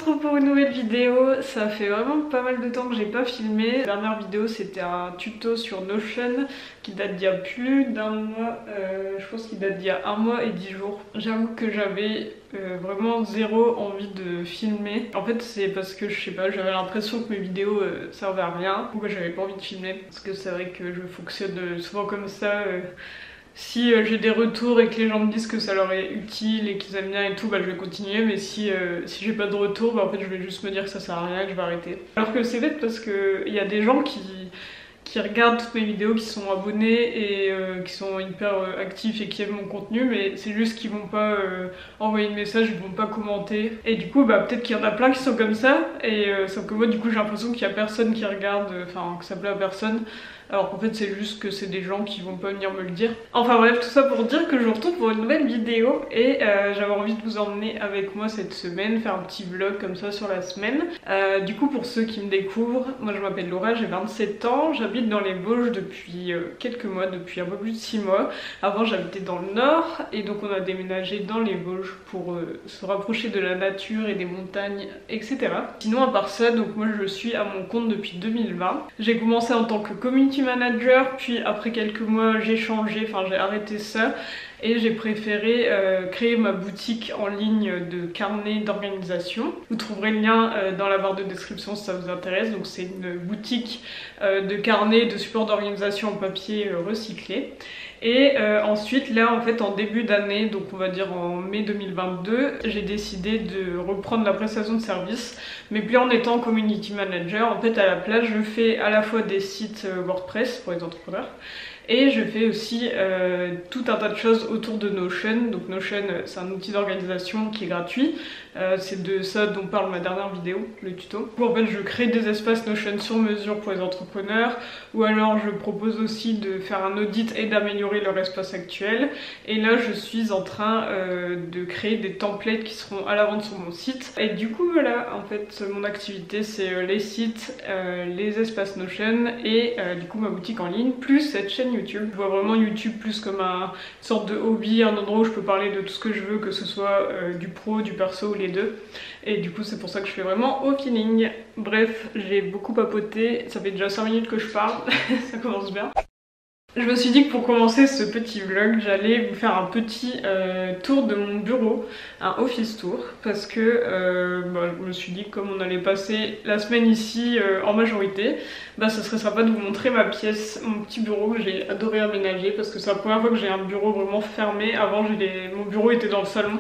retrouve pour une nouvelle vidéo. Ça fait vraiment pas mal de temps que j'ai pas filmé. La dernière vidéo c'était un tuto sur Notion qui date d'il y a plus d'un mois. Je pense qu'il date d'il y a 1 mois et 10 jours. J'avoue que j'avais vraiment zéro envie de filmer. En fait c'est parce que je sais pas, j'avais l'impression que mes vidéos servaient à rien. Pourquoi j'avais pas envie de filmer? Parce que c'est vrai que je fonctionne souvent comme ça. Si j'ai des retours et que les gens me disent que ça leur est utile et qu'ils aiment bien et tout, bah je vais continuer, mais si j'ai pas de retour, bah en fait je vais juste me dire que ça sert à rien et que je vais arrêter. Alors que c'est bête parce que il y a des gens qui regardent toutes mes vidéos, qui sont abonnés et qui sont hyper actifs et qui aiment mon contenu, mais c'est juste qu'ils vont pas envoyer de message, ils vont pas commenter. Et du coup bah peut-être qu'il y en a plein qui sont comme ça, et sauf que moi du coup j'ai l'impression qu'il y a personne qui regarde, enfin que ça plaît à personne. Alors qu'en fait c'est juste que c'est des gens qui vont pas venir me le dire. Enfin bref, tout ça pour dire que je vous retrouve pour une nouvelle vidéo et j'avais envie de vous emmener avec moi cette semaine, faire un petit vlog comme ça sur la semaine. Du coup pour ceux qui me découvrent, moi je m'appelle Laura, j'ai 27 ans, j'habite dans les Vosges depuis quelques mois, depuis un peu plus de 6 mois. Avant j'habitais dans le nord et donc on a déménagé dans les Vosges pour se rapprocher de la nature et des montagnes, etc. Sinon à part ça, donc moi je suis à mon compte depuis 2020. J'ai commencé en tant que community manager, puis après quelques mois j'ai changé, enfin j'ai arrêté ça et j'ai préféré créer ma boutique en ligne de carnet d'organisation. Vous trouverez le lien dans la barre de description si ça vous intéresse. Donc c'est une boutique de carnet de support d'organisation en papier recyclé. Et ensuite là en fait en début d'année, donc on va dire en mai 2022, j'ai décidé de reprendre la prestation de service, mais plus en étant community manager. En fait à la place je fais à la fois des sites WordPress pour les entrepreneurs et je fais aussi tout un tas de choses autour de Notion. Donc Notion c'est un outil d'organisation qui est gratuit. C'est de ça dont parle ma dernière vidéo, le tuto. En fait je crée des espaces Notion sur mesure pour les entrepreneurs, ou alors je propose aussi de faire un audit et d'améliorer leur espace actuel. Et là je suis en train de créer des templates qui seront à la vente sur mon site. Et du coup voilà, en fait mon activité c'est les sites, les espaces Notion et du coup ma boutique en ligne, plus cette chaîne YouTube. Je vois vraiment YouTube plus comme une sorte de hobby, un endroit où je peux parler de tout ce que je veux, que ce soit du pro, du perso ou les deux. Et du coup c'est pour ça que je fais vraiment au feeling. Bref, j'ai beaucoup papoté, ça fait déjà 5 minutes que je parle, ça commence bien. Je me suis dit que pour commencer ce petit vlog, j'allais vous faire un petit tour de mon bureau, un office tour, parce que je me suis dit que comme on allait passer la semaine ici en majorité, bah ce serait sympa de vous montrer ma pièce, mon petit bureau que j'ai adoré aménager, parce que c'est la première fois que j'ai un bureau vraiment fermé. Avant mon bureau était dans le salon.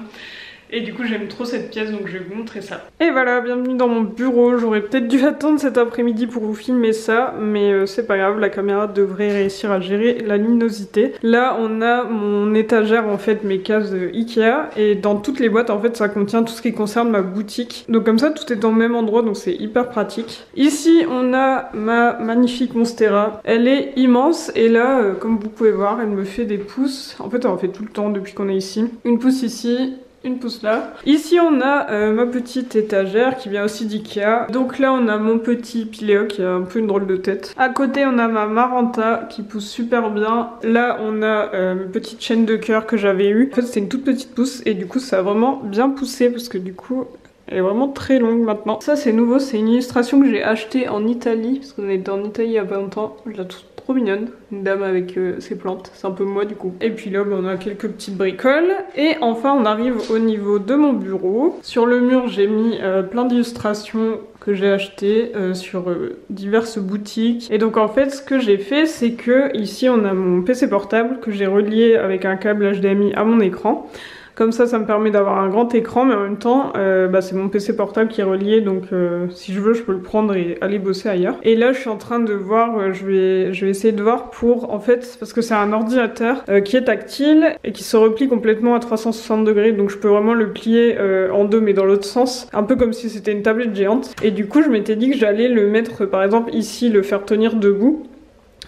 Et du coup j'aime trop cette pièce, donc je vais vous montrer ça. Et voilà, bienvenue dans mon bureau. J'aurais peut-être dû attendre cet après-midi pour vous filmer ça, mais c'est pas grave, la caméra devrait réussir à gérer la luminosité. Là on a mon étagère, en fait mes cases Ikea, et dans toutes les boîtes en fait ça contient tout ce qui concerne ma boutique. Donc comme ça tout est dans le même endroit, donc c'est hyper pratique. Ici on a ma magnifique Monstera. Elle est immense et là comme vous pouvez voir elle me fait des pouces. En fait elle en fait tout le temps depuis qu'on est ici. Une pouce ici, une pouce là. Ici on a ma petite étagère qui vient aussi d'Ikea. Donc là on a mon petit Piléo qui a un peu une drôle de tête. À côté on a ma Maranta qui pousse super bien. Là on a ma petite chaîne de cœur que j'avais eue. En fait c'était une toute petite pousse et du coup ça a vraiment bien poussé parce que du coup elle est vraiment très longue maintenant. Ça c'est nouveau, c'est une illustration que j'ai achetée en Italie parce qu'on était en Italie il y a pas longtemps. Je la trouve trop mignonne, une dame avec ses plantes, c'est un peu moi du coup. Et puis là on a quelques petites bricoles. Et enfin on arrive au niveau de mon bureau. Sur le mur j'ai mis plein d'illustrations que j'ai achetées sur diverses boutiques. Et donc en fait ce que j'ai fait c'est que ici on a mon PC portable que j'ai relié avec un câble HDMI à mon écran. Comme ça me permet d'avoir un grand écran, mais en même temps, c'est mon PC portable qui est relié, donc si je veux, je peux le prendre et aller bosser ailleurs. Et là, je suis en train de voir, je vais essayer de voir pour, en fait, parce que c'est un ordinateur qui est tactile et qui se replie complètement à 360 degrés, donc je peux vraiment le plier en deux, mais dans l'autre sens, un peu comme si c'était une tablette géante. Et du coup, je m'étais dit que j'allais le mettre, par exemple, ici, le faire tenir debout.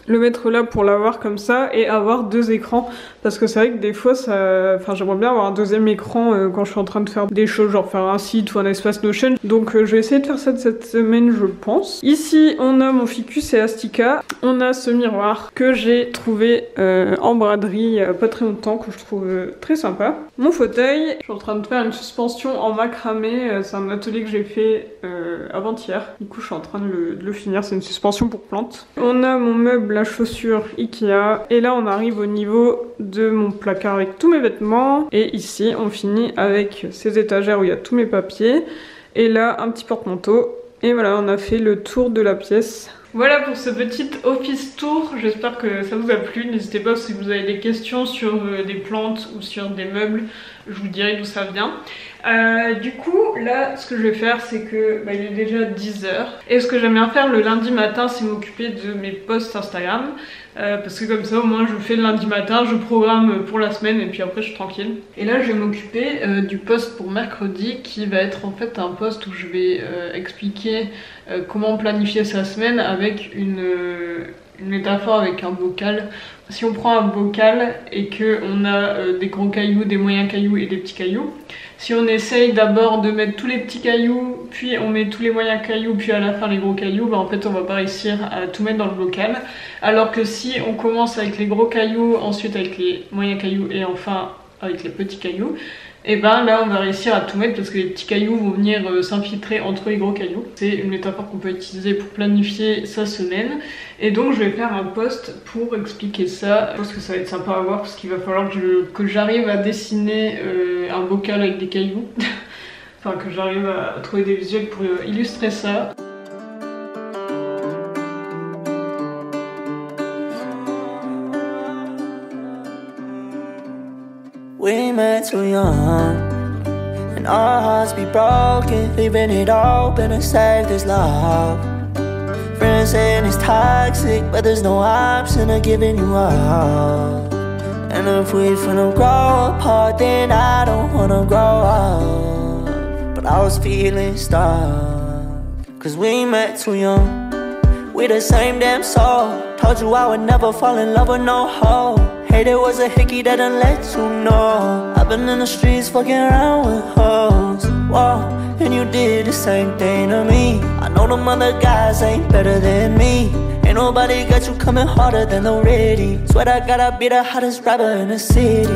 le mettre là pour l'avoir comme ça et avoir 2 écrans, parce que c'est vrai que des fois ça... Enfin j'aimerais bien avoir un deuxième écran quand je suis en train de faire des choses, genre faire un site ou un espace Notion, donc je vais essayer de faire ça cette semaine je pense. Ici on a mon ficus et Astica, on a ce miroir que j'ai trouvé en braderie il y a pas très longtemps, que je trouve très sympa. Mon fauteuil, je suis en train de faire une suspension en macramé, c'est un atelier que j'ai fait avant-hier, du coup je suis en train de le finir, c'est une suspension pour plantes. On a mon meuble à chaussures Ikea, et là on arrive au niveau de mon placard avec tous mes vêtements, et ici on finit avec ces étagères où il y a tous mes papiers, et là un petit porte-manteau, et voilà on a fait le tour de la pièce. Voilà pour ce petit office tour, j'espère que ça vous a plu, n'hésitez pas si vous avez des questions sur des plantes ou sur des meubles, je vous dirai d'où ça vient. Du coup là ce que je vais faire c'est que il est déjà 10 h, et ce que j'aime bien faire le lundi matin c'est m'occuper de mes posts Instagram, parce que comme ça au moins je fais le lundi matin, je programme pour la semaine et puis après je suis tranquille. Et là je vais m'occuper du post pour mercredi qui va être en fait un post où je vais expliquer comment planifier sa semaine avec une métaphore avec un bocal. Si on prend un bocal et que on a des gros cailloux, des moyens cailloux et des petits cailloux, si on essaye d'abord de mettre tous les petits cailloux, puis on met tous les moyens cailloux, puis à la fin les gros cailloux, en fait on va pas réussir à tout mettre dans le bocal. Alors que si on commence avec les gros cailloux, ensuite avec les moyens cailloux et enfin avec les petits cailloux, et là on va réussir à tout mettre parce que les petits cailloux vont venir s'infiltrer entre les gros cailloux. C'est une métaphore qu'on peut utiliser pour planifier sa semaine, et donc je vais faire un post pour expliquer ça. Je pense que ça va être sympa à voir parce qu'il va falloir que j'arrive à dessiner un bocal avec des cailloux enfin que j'arrive à trouver des visuels pour illustrer ça. We met too young, and our hearts be broken, leaving it open to save this love. Friends saying it's toxic, but there's no option of giving you up. And if we finna grow apart, then I don't wanna grow up. But I was feeling stuck, cause we met too young. We the same damn soul. Told you I would never fall in love with no hoe. Hate it was a hickey that done let you know. I've been in the streets fucking around with hoes. Whoa, and you did the same thing to me. I know them other guys ain't better than me. Ain't nobody got you coming harder than already. Swear I gotta be the hottest rapper in the city.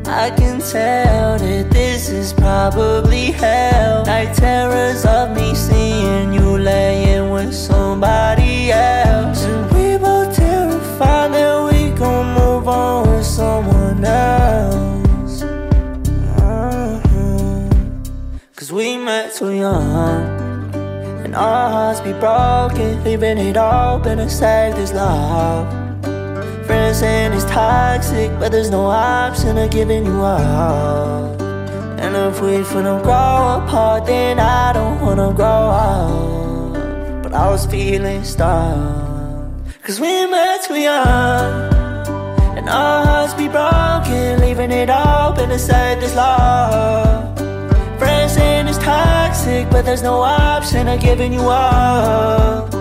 I can tell that this is probably hell. Night terrors of me seeing you laying with somebody else. And we both terrified that we gon' move on with someone else. Cause we met too young, and our hearts be broken, leaving it open to save this love. Friends saying it's toxic, but there's no option of giving you up. And if we finna grow apart, then I don't wanna grow up. But I was feeling stuck, cause we met too young, and our hearts be broken, leaving it open to save this love. Friends saying it's toxic, but there's no option of giving you up.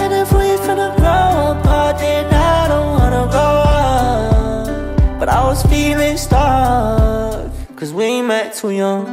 And if we finna grow apart, then I don't wanna grow up. But I was feeling stuck, cause we met too young.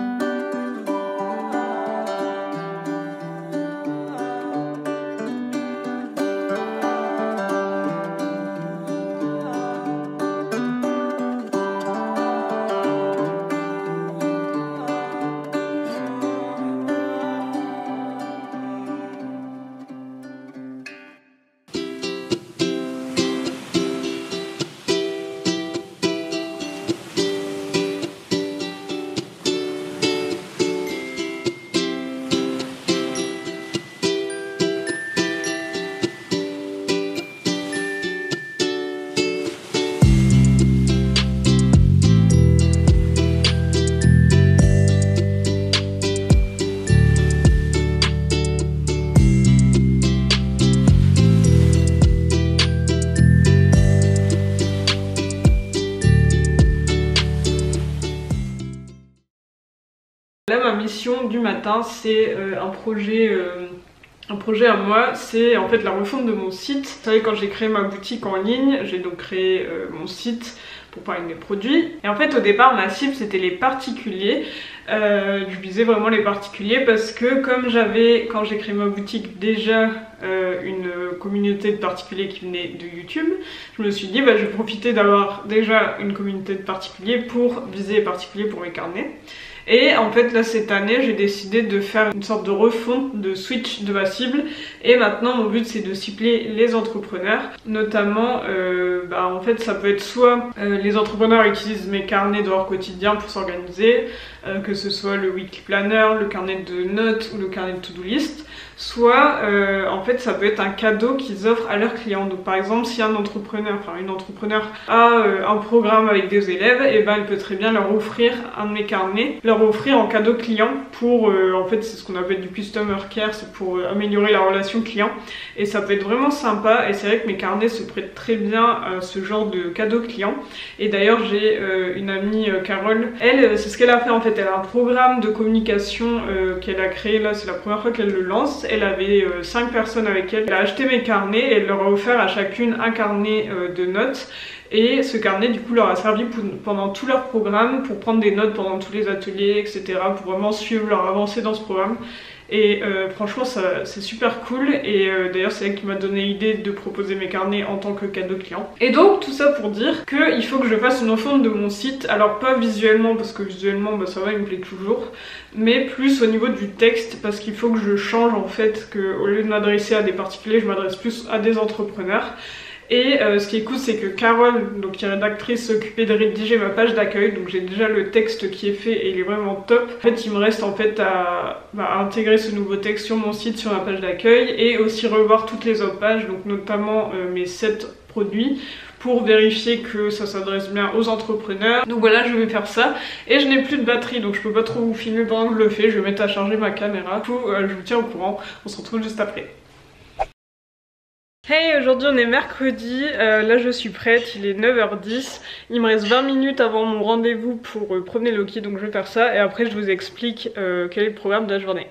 Là ma mission du matin c'est un projet Un projet à moi, c'est en fait la refonte de mon site. Vous savez, quand j'ai créé ma boutique en ligne, j'ai donc créé mon site pour parler de mes produits. Et en fait, au départ, ma cible, c'était les particuliers. Je visais vraiment les particuliers parce que comme j'avais, quand j'ai créé ma boutique, déjà une communauté de particuliers qui venait de YouTube, je me suis dit, bah, je vais profiter d'avoir déjà une communauté de particuliers pour viser les particuliers pour mes carnets. Et en fait là cette année j'ai décidé de faire une sorte de refonte, de switch de ma cible, et maintenant mon but c'est de cibler les entrepreneurs, notamment en fait ça peut être soit les entrepreneurs utilisent mes carnets de leur quotidien pour s'organiser, que ce soit le weekly planner, le carnet de notes ou le carnet de to-do list, soit en fait ça peut être un cadeau qu'ils offrent à leurs clients. Donc par exemple si un entrepreneur, enfin une entrepreneur a un programme avec des élèves, et ben elle peut très bien leur offrir un de mes carnets, leur offrir en cadeau client pour en fait c'est ce qu'on appelle du customer care, c'est pour améliorer la relation client, et ça peut être vraiment sympa. Et c'est vrai que mes carnets se prêtent très bien à ce genre de cadeau client. Et d'ailleurs j'ai une amie Carole, elle c'est ce qu'elle a fait en fait, elle a un programme de communication qu'elle a créé, là c'est la première fois qu'elle le lance. Elle avait 5 personnes avec elle, elle a acheté mes carnets et elle leur a offert à chacune un carnet de notes. Et ce carnet du coup leur a servi pendant tout leur programme, pour prendre des notes pendant tous les ateliers, etc. pour vraiment suivre leur avancée dans ce programme. Et franchement c'est super cool, et d'ailleurs c'est elle qui m'a donné l'idée de proposer mes carnets en tant que cadeau client. Et donc tout ça pour dire qu'il faut que je fasse une refonte de mon site, alors pas visuellement parce que visuellement bah, ça va, il me plaît toujours, mais plus au niveau du texte, parce qu'il faut que je change en fait, que au lieu de m'adresser à des particuliers, je m'adresse plus à des entrepreneurs. Et ce qui est cool, c'est que Carole, donc qui est rédactrice, s'occupait de rédiger ma page d'accueil, donc j'ai déjà le texte qui est fait et il est vraiment top. En fait il me reste en fait à intégrer ce nouveau texte sur mon site, sur ma page d'accueil, et aussi revoir toutes les autres pages, donc notamment mes 7 produits, pour vérifier que ça s'adresse bien aux entrepreneurs. Donc voilà, je vais faire ça, et je n'ai plus de batterie donc je peux pas trop vous filmer pendant que je le fais. Je vais mettre à charger ma caméra. Du coup je vous tiens au courant, on se retrouve juste après. Hey, aujourd'hui on est mercredi, là je suis prête, il est 9h10, il me reste 20 minutes avant mon rendez-vous pour promener Loki, donc je vais faire ça et après je vous explique quel est le programme de la journée.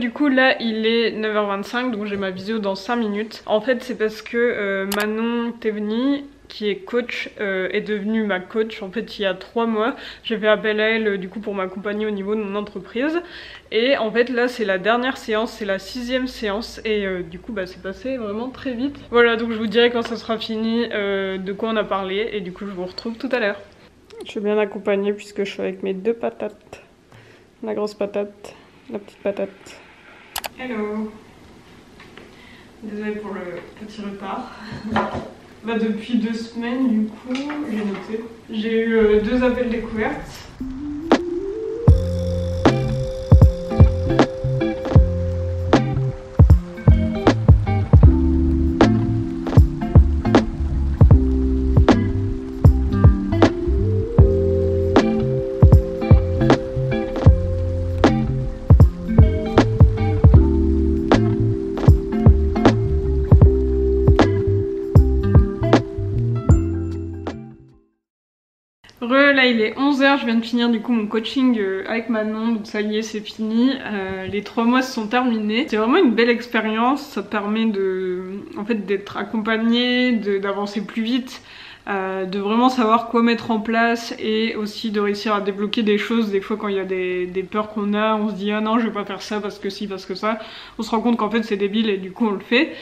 Du coup là il est 9h25, donc j'ai ma visio dans 5 minutes. En fait c'est parce que Manon Théveny, qui est coach, est devenue ma coach en fait il y a 3 mois. J'ai fait appel à elle du coup pour m'accompagner au niveau de mon entreprise, et en fait là c'est la dernière séance, c'est la 6e séance, et du coup bah c'est passé vraiment très vite. Voilà, donc je vous dirai quand ça sera fini de quoi on a parlé, et du coup je vous retrouve tout à l'heure. Je suis bien accompagnée puisque je suis avec mes 2 patates, la grosse patate, la petite patate. Hello. Désolée pour le petit retard. Bah depuis 2 semaines du coup, j'ai noté. J'ai eu 2 appels découvertes. Là il est 11h, je viens de finir du coup mon coaching avec Manon, donc ça y est c'est fini, les 3 mois se sont terminés. C'est vraiment une belle expérience, ça permet en fait d'être accompagné, d'avancer plus vite, de vraiment savoir quoi mettre en place, et aussi de réussir à débloquer des choses. Des fois quand il y a des peurs qu'on a, on se dit ah non je vais pas faire ça parce que si, parce que ça, on se rend compte qu'en fait c'est débile et du coup on le fait.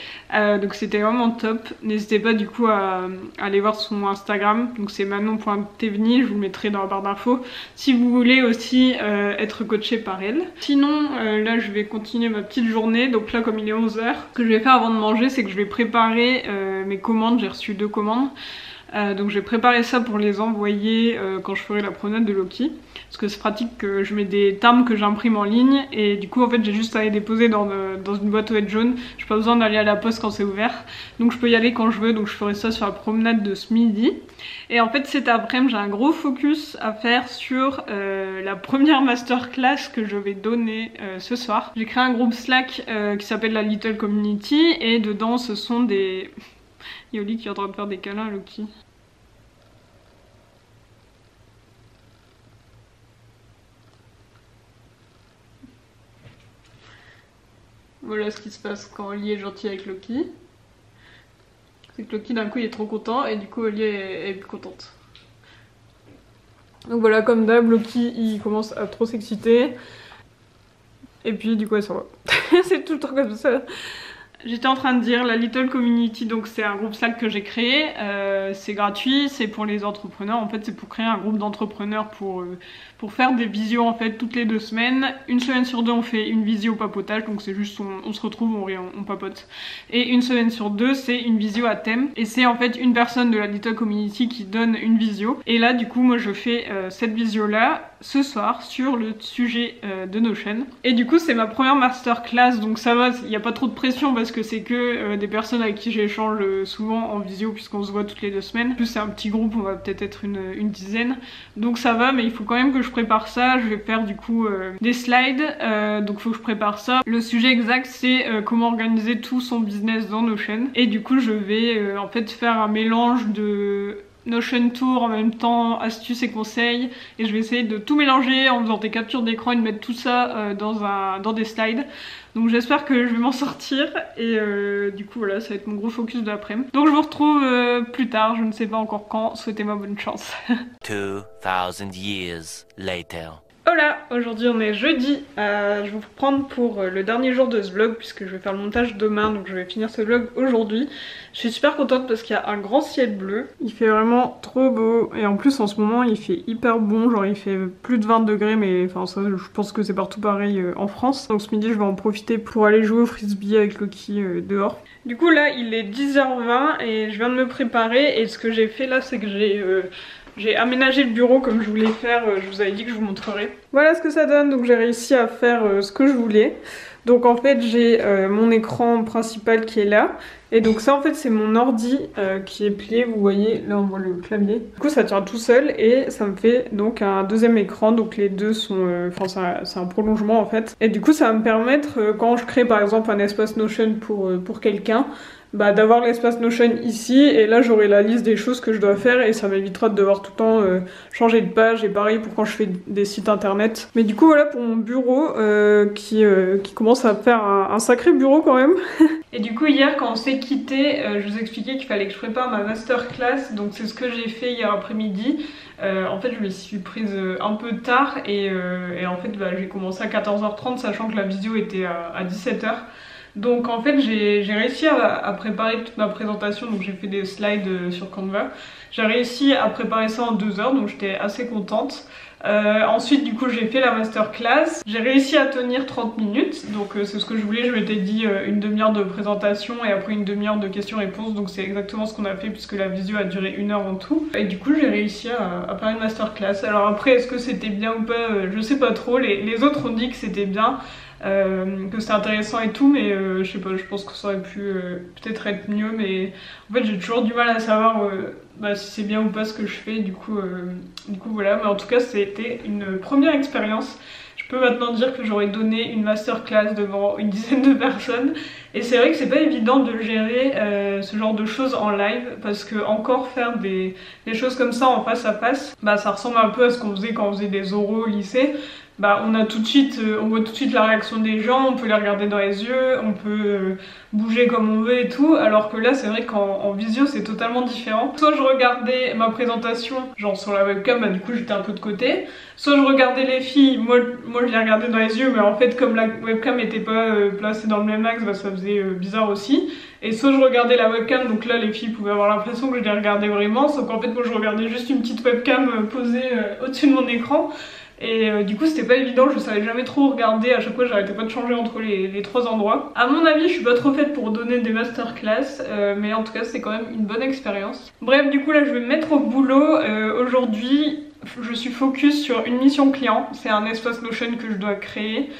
Donc c'était vraiment top. N'hésitez pas du coup à aller voir son Instagram, donc c'est manon.théveny, je vous mettrai dans la barre d'infos si vous voulez aussi être coaché par elle. Sinon là je vais continuer ma petite journée, donc là comme il est 11h, ce que je vais faire avant de manger c'est que je vais préparer mes commandes. J'ai reçu 2 commandes. Donc je vais préparer ça pour les envoyer quand je ferai la promenade de Loki, parce que c'est pratique que je mets des termes que j'imprime en ligne, et du coup en fait j'ai juste à les déposer dans une boîte aux lettres jaune. J'ai pas besoin d'aller à la poste quand c'est ouvert, donc je peux y aller quand je veux. Donc je ferai ça sur la promenade de ce midi. Et en fait cet après-midi j'ai un gros focus à faire sur la première masterclass que je vais donner ce soir. J'ai créé un groupe Slack qui s'appelle la Little Community, et dedans ce sont des Yoli qui est en train de faire des câlins à Loki. Voilà ce qui se passe quand Oli est gentil avec Loki. C'est que Loki d'un coup il est trop content et du coup Oli est contente. Donc voilà, comme d'hab, Loki il commence à trop s'exciter. Et puis du coup elle s'en va. C'est tout le temps comme ça. J'étais en train de dire la Little Community, donc c'est un groupe Slack que j'ai créé, c'est gratuit, c'est pour les entrepreneurs, en fait c'est pour créer un groupe d'entrepreneurs pour faire des visios en fait toutes les 2 semaines. Une semaine sur 2 on fait une visio papotage, donc c'est juste on se retrouve, on papote. Et une semaine sur 2 c'est une visio à thème, et c'est en fait une personne de la Little Community qui donne une visio. Et là du coup moi je fais cette visio là ce soir sur le sujet de Notion. Et du coup c'est ma première masterclass, donc ça va, il n'y a pas trop de pression parce que c'est que des personnes avec qui j'échange souvent en visio puisqu'on se voit toutes les 2 semaines. En plus c'est un petit groupe, on va peut-être être une dizaine, donc ça va, mais il faut quand même que je prépare ça. Je vais faire du coup des slides, donc il faut que je prépare ça. Le sujet exact c'est comment organiser tout son business dans Notion, et du coup je vais en fait faire un mélange de Notion Tour en même temps, astuces et conseils, et je vais essayer de tout mélanger en faisant des captures d'écran et de mettre tout ça dans des slides. Donc j'espère que je vais m'en sortir, et du coup voilà, ça va être mon gros focus de l'après-midi. Donc je vous retrouve plus tard, je ne sais pas encore quand, souhaitez-moi bonne chance. 2000 years later. Hola, aujourd'hui on est jeudi, je vais vous reprendre pour le dernier jour de ce vlog puisque je vais faire le montage demain, donc je vais finir ce vlog aujourd'hui. Je suis super contente parce qu'il y a un grand ciel bleu, il fait vraiment trop beau, et en plus en ce moment il fait hyper bon, genre il fait plus de 20 degrés, mais enfin ça je pense que c'est partout pareil en France. Donc ce midi je vais en profiter pour aller jouer au frisbee avec Loki dehors. Du coup là il est 10h20 et je viens de me préparer, et ce que j'ai fait là c'est que j'ai aménagé le bureau comme je voulais faire, je vous avais dit que je vous montrerai. Voilà ce que ça donne, donc j'ai réussi à faire ce que je voulais. Donc en fait j'ai mon écran principal qui est là, et donc ça en fait c'est mon ordi qui est plié, vous voyez, là on voit le clavier. Du coup ça tient tout seul et ça me fait donc un deuxième écran, donc les deux sont, enfin c'est un prolongement en fait. Et du coup ça va me permettre, quand je crée par exemple un espace Notion pour quelqu'un, bah, d'avoir l'espace Notion ici, et là j'aurai la liste des choses que je dois faire, et ça m'évitera de devoir tout le temps changer de page, et pareil pour quand je fais des sites internet. Mais du coup voilà pour mon bureau qui commence à faire un sacré bureau quand même. Et du coup hier quand on s'est quitté, je vous expliquais qu'il fallait que je prépare ma masterclass, donc c'est ce que j'ai fait hier après-midi. En fait je me suis prise un peu tard, et en fait bah, j'ai commencé à 14h30 sachant que la vidéo était à 17h. Donc en fait j'ai réussi à préparer toute ma présentation, donc j'ai fait des slides sur Canva. J'ai réussi à préparer ça en 2 heures, donc j'étais assez contente. Ensuite du coup j'ai fait la masterclass, j'ai réussi à tenir 30 minutes, donc c'est ce que je voulais. Je m'étais dit une demi-heure de présentation et après une demi-heure de questions-réponses, donc c'est exactement ce qu'on a fait puisque la visio a duré 1 heure en tout. Et du coup j'ai réussi à faire une masterclass. Alors après est-ce que c'était bien ou pas, je sais pas trop, les autres ont dit que c'était bien. Que c'était intéressant et tout, mais je sais pas, je pense que ça aurait pu peut-être être mieux, mais en fait j'ai toujours du mal à savoir bah, si c'est bien ou pas ce que je fais, du coup voilà. Mais en tout cas c'était une première expérience. Je peux maintenant dire que j'aurais donné une masterclass devant une dizaine de personnes, et c'est vrai que c'est pas évident de gérer ce genre de choses en live, parce que encore faire des choses comme ça en face à face, bah ça ressemble un peu à ce qu'on faisait quand on faisait des oraux au lycée. Bah on voit tout de suite la réaction des gens, on peut les regarder dans les yeux, on peut bouger comme on veut et tout, alors que là c'est vrai qu'en visio c'est totalement différent. Soit je regardais ma présentation genre sur la webcam, bah du coup j'étais un peu de côté, soit je regardais les filles, moi je les regardais dans les yeux, mais en fait comme la webcam n'était pas placée dans le même axe, bah ça faisait bizarre aussi. Et soit je regardais la webcam, donc là les filles pouvaient avoir l'impression que je les regardais vraiment, sauf qu'en fait moi je regardais juste une petite webcam posée au-dessus de mon écran. Et du coup c'était pas évident, je savais jamais trop regarder, à chaque fois j'arrêtais pas de changer entre les 3 endroits. À mon avis je suis pas trop faite pour donner des masterclass, mais en tout cas c'est quand même une bonne expérience. Bref, du coup là je vais me mettre au boulot. Aujourd'hui je suis focus sur une mission client, c'est un espace Notion que je dois créer.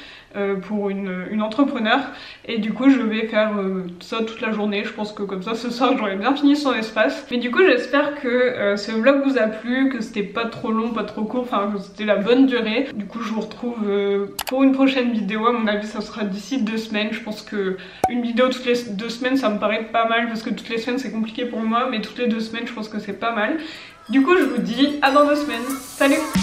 pour une entrepreneur. Et du coup je vais faire ça toute la journée. Je pense que comme ça ce soir j'aurai bien fini son espace. Mais du coup j'espère que ce vlog vous a plu, que c'était pas trop long, pas trop court, enfin que c'était la bonne durée. Du coup je vous retrouve pour une prochaine vidéo. À mon avis ça sera d'ici 2 semaines. Je pense que une vidéo toutes les 2 semaines ça me paraît pas mal, parce que toutes les semaines c'est compliqué pour moi, mais toutes les 2 semaines je pense que c'est pas mal. Du coup je vous dis à dans 2 semaines. Salut!